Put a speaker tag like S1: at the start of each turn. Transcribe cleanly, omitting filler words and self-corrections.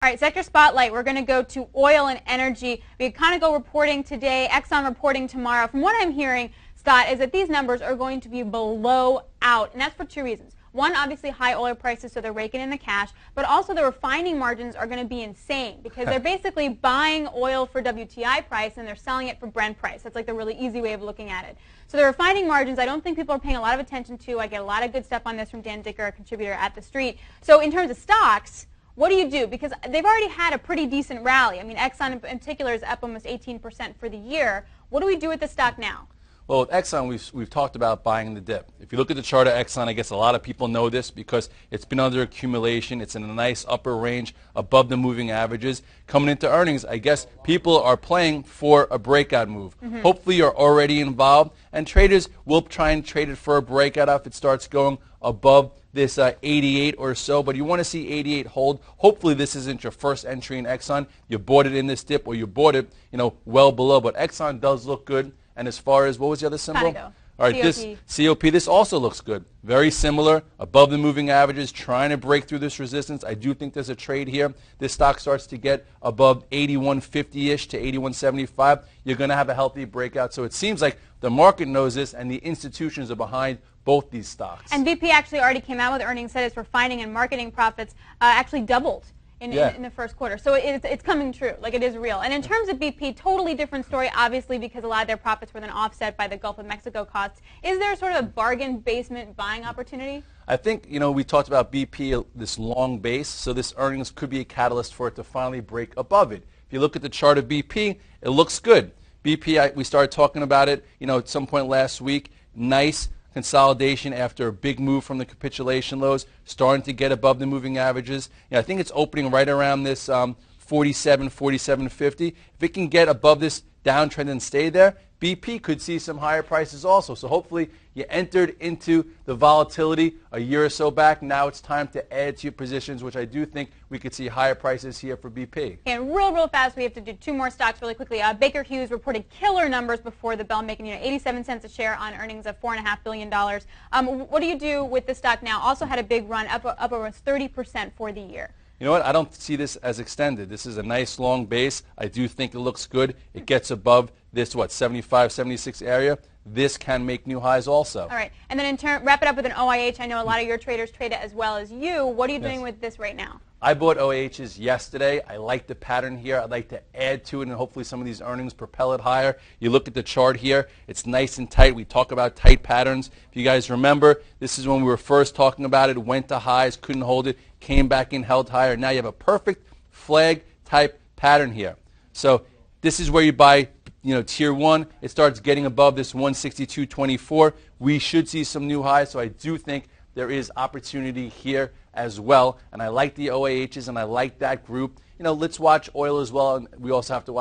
S1: All right, sector spotlight. We're going to go to oil and energy. We kind of go reporting today, XOM reporting tomorrow. From what I'm hearing, Scott, is that these numbers are going to be below out, and that's for two reasons. One, obviously high oil prices, so they're raking in the cash, but also the refining margins are going to be insane because they're basically buying oil for WTI price and they're selling it for Brent price. That's like the really easy way of looking at it. So the refining margins, I don't think people are paying a lot of attention to. I get a lot of good stuff on this from Dan Dicker, a contributor at The Street. So in terms of stocks, what do you do? Because they've already had a pretty decent rally. I mean, Exxon in particular is up almost 18% for the year. What do we do with the stock now?
S2: Well, with Exxon, we've talked about buying the dip. If you look at the chart of Exxon, I guess a lot of people know this because it's been under accumulation. It's in a nice upper range above the moving averages. Coming into earnings, I guess people are playing for a breakout move. Hopefully you're already involved, and traders will try and trade it for a breakout if it starts going above this 88 or so, but you want to see 88 hold. Hopefully this isn't your first entry in Exxon. You bought it in this dip or you bought it, well below, but Exxon does look good. And as far as, what was the other symbol?
S1: All
S2: right,
S1: COP.
S2: this COP, this also looks good. Very similar, above the moving averages, trying to break through this resistance. I do think there's a trade here. This stock starts to get above 81.50-ish to 81.75. You're going to have a healthy breakout. So it seems like the market knows this and the institutions are behind both these stocks.
S1: And BP actually already came out with earnings, said its refining and marketing profits actually doubled in the first quarter. So it's coming true, like it is real. And in terms of BP, totally different story, obviously, because a lot of their profits were then offset by the Gulf of Mexico costs. Is there sort of a bargain basement buying opportunity?
S2: I think, we talked about BP, this long base, so this earnings could be a catalyst for it to finally break above it. If you look at the chart of BP, it looks good. BP, we started talking about it, at some point last week. Nice consolidation after a big move from the capitulation lows, starting to get above the moving averages. I think it's opening right around this 47, 47.50. If it can get above this downtrend and stay there, BP could see some higher prices also. So hopefully you entered into the volatility a year or so back. Now it's time to add to your positions, which I do think we could see higher prices here for BP.
S1: And real fast, we have to do two more stocks really quickly. Baker Hughes reported killer numbers before the bell, making 87 cents a share on earnings of $4.5 billion. What do you do with the stock now? Also had a big run, up almost 30% for the year.
S2: You know what? I don't see this as extended. This is a nice long base. I do think it looks good. It gets above this, 75, 76 area. This can make new highs also.
S1: All right. And then wrap it up with an OIH. I know a lot of your traders trade it as well as you. What are you doing with this right now?
S2: I bought OIHs yesterday. I like the pattern here. I'd like to add to it, and hopefully some of these earnings propel it higher. You look at the chart here. It's nice and tight. We talk about tight patterns. If you guys remember, this is when we were first talking about it. Went to highs, couldn't hold it, came back in, held higher. Now you have a perfect flag type pattern here. So this is where you buy tier 1. It starts getting above this 162.24. We should see some new highs, so I do think there is opportunity here as well. And I like the OAHs, and I like that group. Let's watch oil as well, and we also have to watch